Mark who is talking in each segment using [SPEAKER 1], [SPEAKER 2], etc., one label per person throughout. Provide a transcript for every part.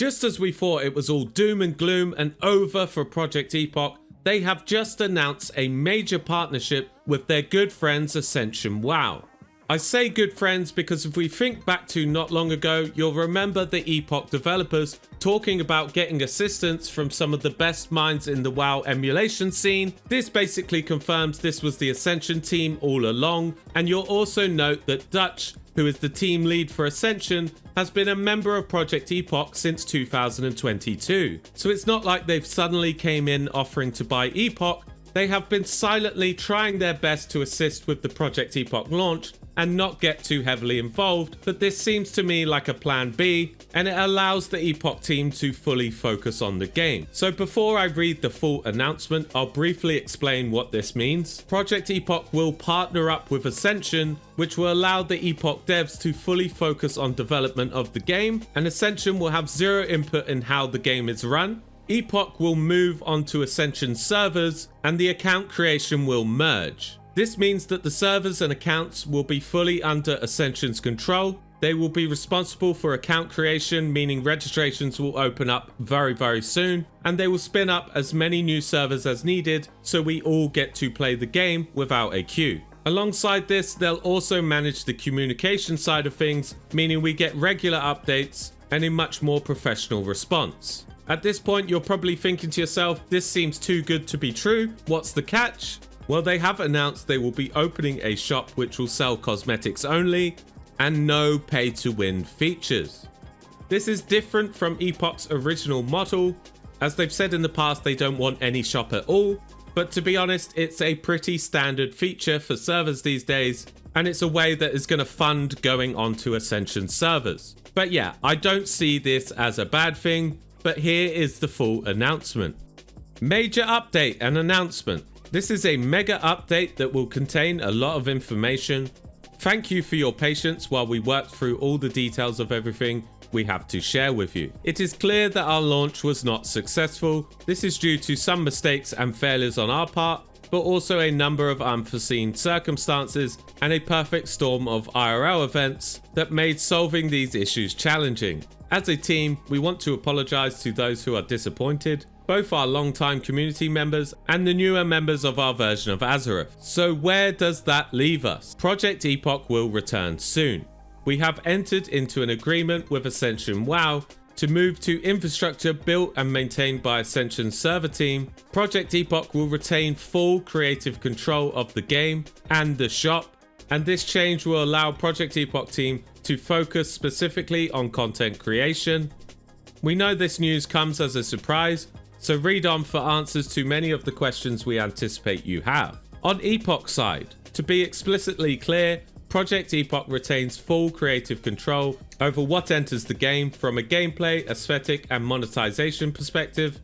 [SPEAKER 1] Just as we thought it was all doom and gloom and over for Project Epoch, they have just announced a major partnership with their good friends Ascension WoW. I say good friends because if we think back to not long ago, you'll remember the Epoch developers talking about getting assistance from some of the best minds in the WoW emulation scene. This basically confirms this was the Ascension team all along, and you'll also note that Dutch, who is the team lead for Ascension, has been a member of Project Epoch since 2022. So it's not like they've suddenly came in offering to buy Epoch. They have been silently trying their best to assist with the Project Epoch launch and not get too heavily involved, but this seems to me like a plan B, and it allows the Epoch team to fully focus on the game. So before I read the full announcement, I'll briefly explain what this means. Project Epoch will partner up with Ascension, which will allow the Epoch devs to fully focus on development of the game, and Ascension will have zero input in how the game is run. Epoch will move onto Ascension servers, and the account creation will merge. This means that the servers and accounts will be fully under Ascension's control. They will be responsible for account creation, meaning registrations will open up very soon, and they will spin up as many new servers as needed so we all get to play the game without a queue. Alongside this, they'll also manage the communication side of things, meaning we get regular updates and a much more professional response. At this point, you're probably thinking to yourself, this seems too good to be true. What's the catch? Well, they have announced they will be opening a shop which will sell cosmetics only and no pay-to-win features. This is different from Epoch's original model. As they've said in the past, they don't want any shop at all. But to be honest, it's a pretty standard feature for servers these days, and it's a way that is going to fund going onto Ascension servers. But yeah, I don't see this as a bad thing, but here is the full announcement. Major update and announcement. This is a mega update that will contain a lot of information. Thank you for your patience while we work through all the details of everything we have to share with you. It is clear that our launch was not successful. This is due to some mistakes and failures on our part, but also a number of unforeseen circumstances and a perfect storm of IRL events that made solving these issues challenging. As a team, we want to apologize to those who are disappointed, both our long-time community members and the newer members of our version of Azeroth. So where does that leave us? Project Epoch will return soon. We have entered into an agreement with Ascension WoW to move to infrastructure built and maintained by Ascension's server team. Project Epoch will retain full creative control of the game and the shop, and this change will allow Project Epoch team to focus specifically on content creation. We know this news comes as a surprise, so read on for answers to many of the questions we anticipate you have. On Epoch's side, to be explicitly clear, Project Epoch retains full creative control over what enters the game from a gameplay, aesthetic and monetization perspective,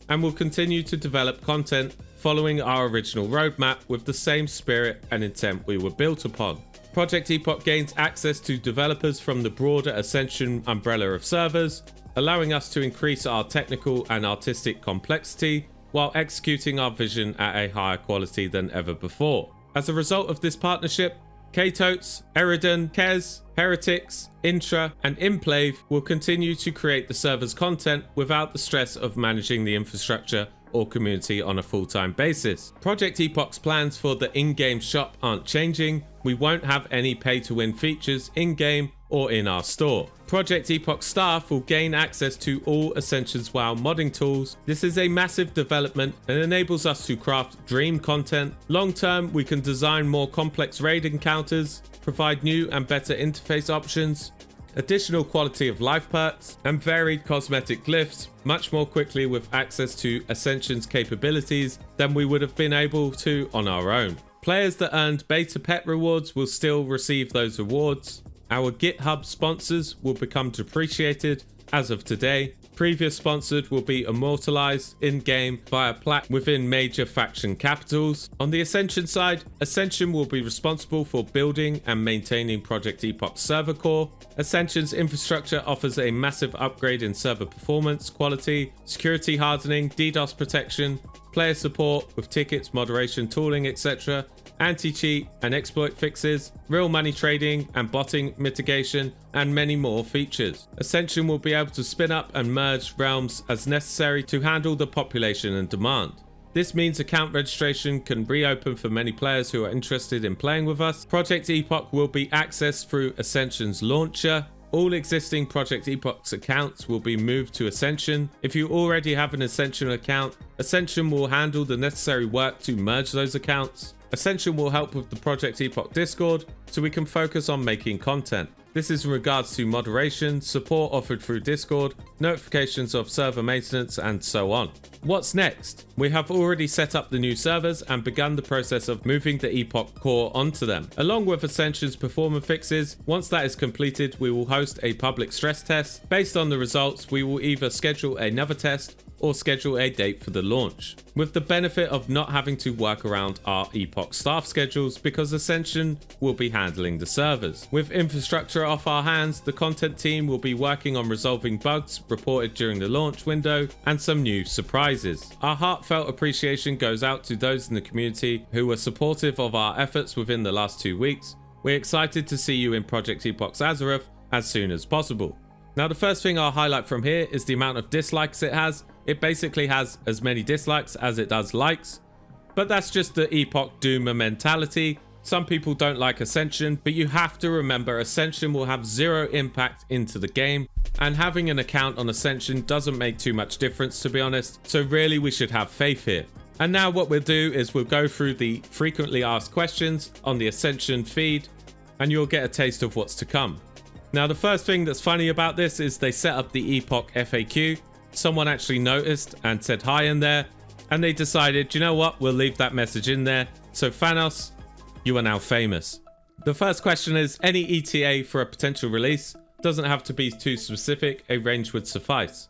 [SPEAKER 1] and will continue to develop content following our original roadmap with the same spirit and intent we were built upon. Project Epoch gains access to developers from the broader Ascension umbrella of servers, allowing us to increase our technical and artistic complexity while executing our vision at a higher quality than ever before. As a result of this partnership, Katotes, Eridon, Kez, Heretics, Intra, and Implave will continue to create the server's content without the stress of managing the infrastructure or community on a full-time basis. Project Epoch's plans for the in-game shop aren't changing. We won't have any pay-to-win features in-game or in our store. Project Epoch staff will gain access to all Ascension's WoW modding tools. This is a massive development and enables us to craft dream content. Long term, we can design more complex raid encounters, provide new and better interface options, additional quality of life perks, and varied cosmetic glyphs much more quickly with access to Ascension's capabilities than we would have been able to on our own. Players that earned beta pet rewards will still receive those rewards. Our GitHub sponsors will become depreciated as of today. Previous sponsored will be immortalized in-game via plaque within major faction capitals. On the Ascension side, Ascension will be responsible for building and maintaining Project Epoch's server core. Ascension's infrastructure offers a massive upgrade in server performance, quality, security hardening, DDoS protection, player support with tickets, moderation, tooling, etc. anti-cheat and exploit fixes, real money trading and botting mitigation, and many more features. Ascension will be able to spin up and merge realms as necessary to handle the population and demand. This means account registration can reopen for many players who are interested in playing with us. Project Epoch will be accessed through Ascension's launcher. All existing Project Epochs accounts will be moved to Ascension. If you already have an Ascension account, Ascension will handle the necessary work to merge those accounts. Ascension will help with the Project Epoch Discord so we can focus on making content. This is in regards to moderation, support offered through Discord, notifications of server maintenance, and so on. What's next? We have already set up the new servers and begun the process of moving the Epoch core onto them. Along with Ascension's performance fixes, once that is completed, we will host a public stress test. Based on the results, we will either schedule another test or schedule a date for the launch, with the benefit of not having to work around our Epoch staff schedules because Ascension will be handling the servers. With infrastructure off our hands, the content team will be working on resolving bugs reported during the launch window and some new surprises. Our heartfelt appreciation goes out to those in the community who were supportive of our efforts within the last 2 weeks. We're excited to see you in Project Epoch's Azeroth as soon as possible. Now, the first thing I'll highlight from here is the amount of dislikes it has. It basically has as many dislikes as it does likes, but that's just the Epoch doomer mentality. Some people don't like Ascension, but you have to remember Ascension will have zero impact into the game, and having an account on Ascension doesn't make too much difference, to be honest, so really we should have faith here. And now what we'll do is we'll go through the frequently asked questions on the Ascension feed, and you'll get a taste of what's to come. Now, the first thing that's funny about this is they set up the Epoch FAQ. Someone actually noticed and said hi in there, and they decided, you know what, we'll leave that message in there. So Thanos, you are now famous. The first question is, any ETA for a potential release? Doesn't have to be too specific, a range would suffice.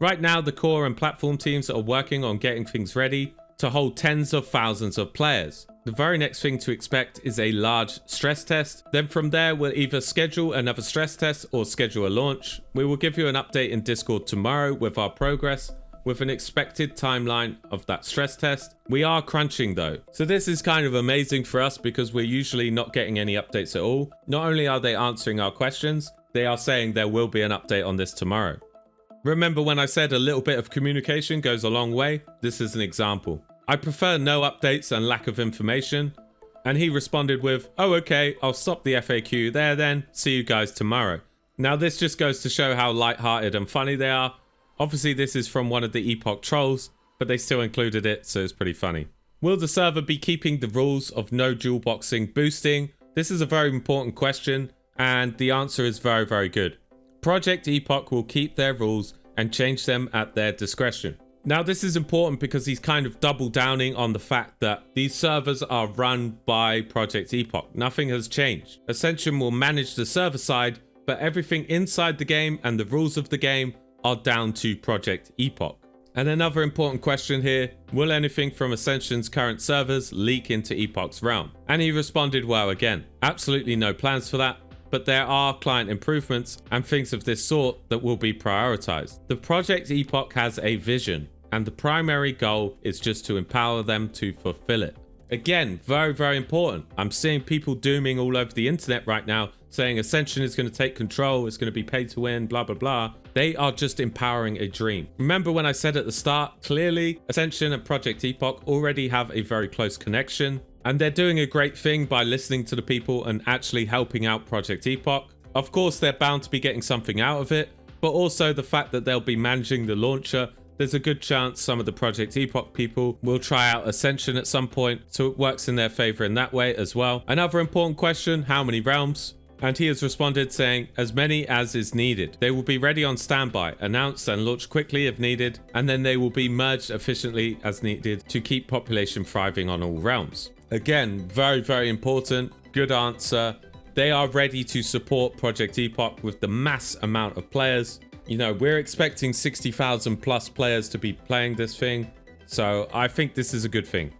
[SPEAKER 1] Right now, the core and platform teams are working on getting things ready to hold tens of thousands of players. The very next thing to expect is a large stress test. Then from there, we'll either schedule another stress test or schedule a launch. We will give you an update in Discord tomorrow with our progress, with an expected timeline of that stress test. We are crunching though. So this is kind of amazing for us because we're usually not getting any updates at all. Not only are they answering our questions, they are saying there will be an update on this tomorrow. Remember when I said a little bit of communication goes a long way? This is an example. I prefer no updates and lack of information. And he responded with, oh, okay, I'll stop the FAQ there then. See you guys tomorrow. Now this just goes to show how lighthearted and funny they are. Obviously this is from one of the Epoch trolls, but they still included it, so it's pretty funny. Will the server be keeping the rules of no dual boxing boosting? This is a very important question, and the answer is very, very good. Project Epoch will keep their rules and change them at their discretion. Now this is important because he's kind of double downing on the fact that these servers are run by Project Epoch. Nothing has changed. Ascension will manage the server side, but everything inside the game and the rules of the game are down to Project Epoch. And another important question here, will anything from Ascension's current servers leak into Epoch's realm? And he responded well again. Absolutely no plans for that, but there are client improvements and things of this sort that will be prioritized. The Project Epoch has a vision, and the primary goal is just to empower them to fulfill it. Again, very, very important. I'm seeing people dooming all over the internet right now, saying Ascension is going to take control, it's going to be pay to win, blah, blah, blah. They are just empowering a dream. Remember when I said at the start, clearly Ascension and Project Epoch already have a very close connection, and they're doing a great thing by listening to the people and actually helping out Project Epoch. Of course, they're bound to be getting something out of it, but also the fact that they'll be managing the launcher, there's a good chance some of the Project Epoch people will try out Ascension at some point, so it works in their favor in that way as well. Another important question, how many realms? And he has responded saying, as many as is needed. They will be ready on standby, announced and launched quickly if needed, and then they will be merged efficiently as needed to keep population thriving on all realms. Again, very, very important, good answer. They are ready to support Project Epoch with the mass amount of players. You know, we're expecting 60,000 plus players to be playing this thing, so I think this is a good thing.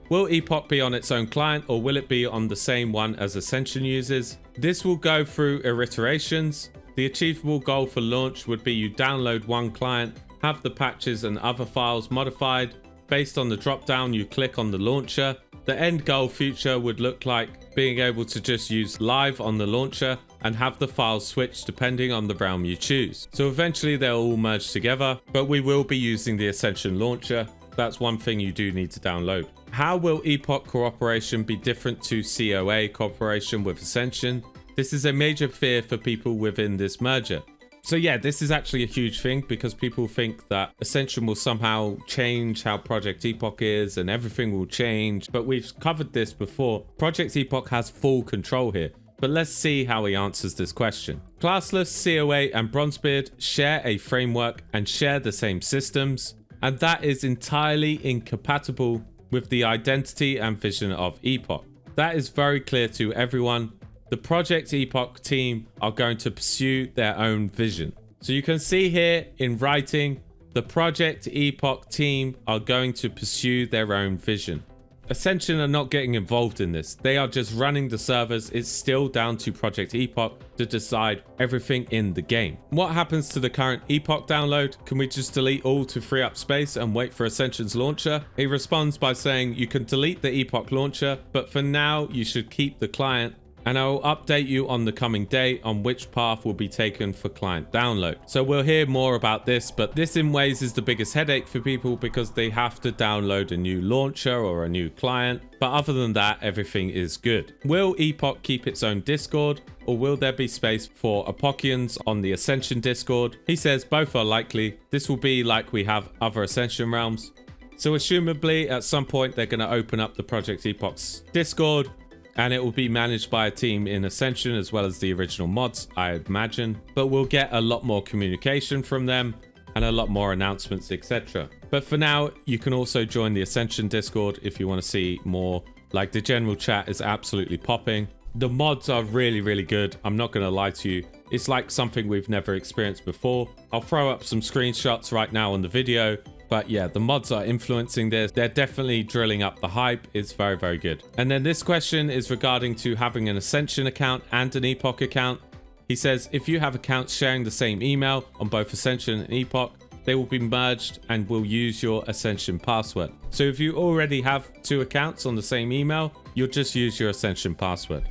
[SPEAKER 1] Will Epoch be on its own client, or will it be on the same one as Ascension uses? This will go through iterations. The achievable goal for launch would be you download one client, have the patches and other files modified, based on the drop down you click on the launcher. The end goal future would look like being able to just use live on the launcher and have the files switch depending on the realm you choose. So eventually they'll all merge together, but we will be using the Ascension launcher. That's one thing you do need to download. How will Epoch cooperation be different to CoA cooperation with Ascension? This is a major fear for people within this merger. So yeah, this is actually a huge thing because people think that Ascension will somehow change how Project Epoch is and everything will change. But we've covered this before. Project Epoch has full control here. But let's see how he answers this question. Classless, CoA and Bronzebeard share a framework and share the same systems. And that is entirely incompatible with the identity and vision of Epoch. That is very clear to everyone. The Project Epoch team are going to pursue their own vision. So you can see here in writing, the Project Epoch team are going to pursue their own vision. Ascension are not getting involved in this. They are just running the servers. It's still down to Project Epoch to decide everything in the game. What happens to the current Epoch download? Can we just delete all to free up space and wait for Ascension's launcher? He responds by saying you can delete the Epoch launcher, but for now you should keep the client, and I will update you on the coming day on which path will be taken for client download. So we'll hear more about this, but this in ways is the biggest headache for people because they have to download a new launcher or a new client. But other than that, everything is good. Will Epoch keep its own Discord, or will there be space for Epochians on the Ascension Discord? He says both are likely. This will be like we have other Ascension realms. So assumably at some point they're going to open up the Project Epoch's Discord, and it will be managed by a team in Ascension as well as the original mods, I imagine. But we'll get a lot more communication from them and a lot more announcements, etc. But for now, you can also join the Ascension Discord if you want to see more. Like, the general chat is absolutely popping. The mods are really, really good. I'm not going to lie to you. It's like something we've never experienced before. I'll throw up some screenshots right now on the video. But yeah, the mods are influencing this. They're definitely drilling up the hype. It's very, very good. And then this question is regarding to having an Ascension account and an Epoch account. He says, if you have accounts sharing the same email on both Ascension and Epoch, they will be merged and will use your Ascension password. So if you already have two accounts on the same email, you'll just use your Ascension password.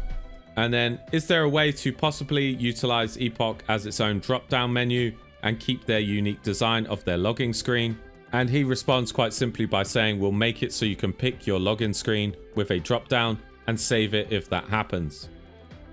[SPEAKER 1] And then, is there a way to possibly utilize Epoch as its own drop-down menu and keep their unique design of their logging screen? And he responds quite simply by saying, we'll make it so you can pick your login screen with a drop down and save it if that happens.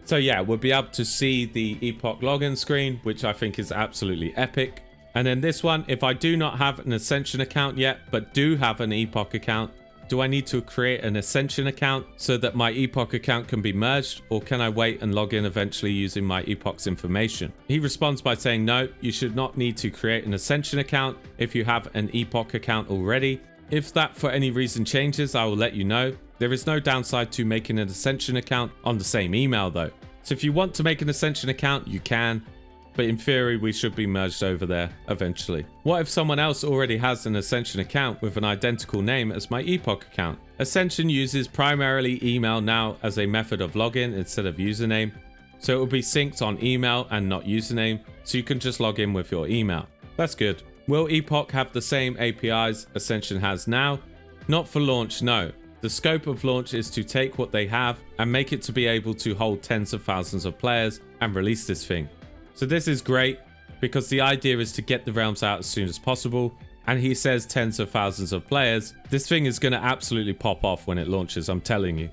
[SPEAKER 1] So yeah, we'll be able to see the Epoch login screen, which I think is absolutely epic. And then this one, if I do not have an Ascension account yet, but do have an Epoch account, do I need to create an Ascension account so that my Epoch account can be merged, or can I wait and log in eventually using my Epoch's information? He responds by saying no, you should not need to create an Ascension account if you have an Epoch account already. If that for any reason changes, I will let you know. There is no downside to making an Ascension account on the same email though. So if you want to make an Ascension account, you can. But in theory, we should be merged over there eventually. What if someone else already has an Ascension account with an identical name as my Epoch account? Ascension uses primarily email now as a method of login instead of username. So it will be synced on email and not username, so you can just log in with your email. That's good. Will Epoch have the same APIs Ascension has now? Not for launch, no. The scope of launch is to take what they have and make it to be able to hold tens of thousands of players and release this thing. So this is great because the idea is to get the realms out as soon as possible. And he says tens of thousands of players. This thing is going to absolutely pop off when it launches, I'm telling you.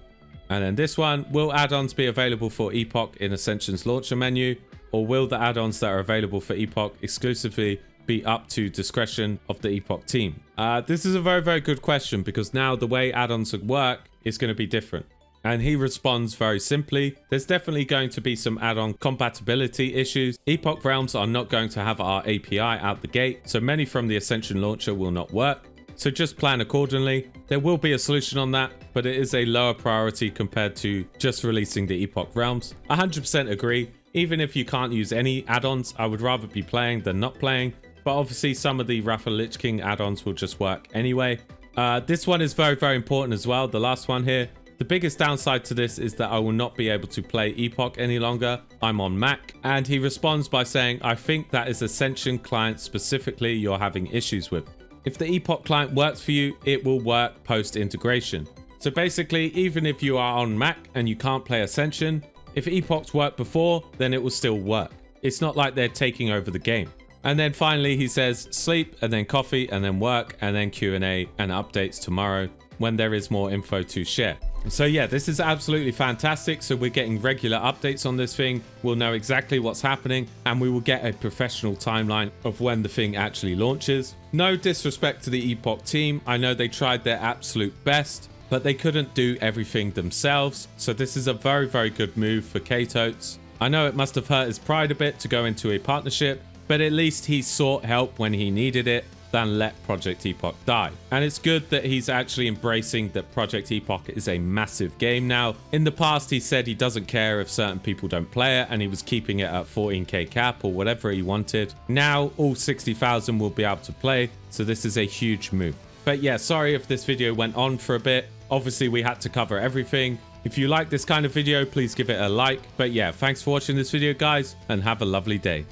[SPEAKER 1] And then this one, will add-ons be available for Epoch in Ascension's launcher menu? Or will the add-ons that are available for Epoch exclusively be up to discretion of the Epoch team? This is a very, very good question because now the way add-ons would work is going to be different. And he responds very simply, there's definitely going to be some add-on compatibility issues. Epoch realms are not going to have our API out the gate, so many from the Ascension launcher will not work. So just plan accordingly. There will be a solution on that, but it is a lower priority compared to just releasing the Epoch realms. 100% agree. Even if you can't use any add-ons, I would rather be playing than not playing. But obviously some of the Wrath of Lich King add-ons will just work anyway. This one is very, very important as well. The last one here. The biggest downside to this is that I will not be able to play Epoch any longer. I'm on Mac. And he responds by saying, I think that is Ascension Client specifically you're having issues with. If the Epoch client works for you, it will work post-integration. So basically, even if you are on Mac and you can't play Ascension, if Epochs worked before, then it will still work. It's not like they're taking over the game. And then finally, he says sleep and then coffee and then work and then Q&A and updates tomorrow when there is more info to share. So yeah, this is absolutely fantastic. So we're getting regular updates on this thing. We'll know exactly what's happening and we will get a professional timeline of when the thing actually launches. No disrespect to the Epoch team. I know they tried their absolute best, but they couldn't do everything themselves. So this is a very, very good move for K-Totes. I know it must have hurt his pride a bit to go into a partnership, but at least he sought help when he needed it than let Project Epoch die. And it's good that he's actually embracing that Project Epoch is a massive game now. In the past, he said he doesn't care if certain people don't play it and he was keeping it at 14k cap or whatever he wanted. Now all 60,000 will be able to play, so this is a huge move. But yeah, sorry if this video went on for a bit. Obviously, we had to cover everything. If you like this kind of video, please give it a like. But yeah, thanks for watching this video, guys, and have a lovely day.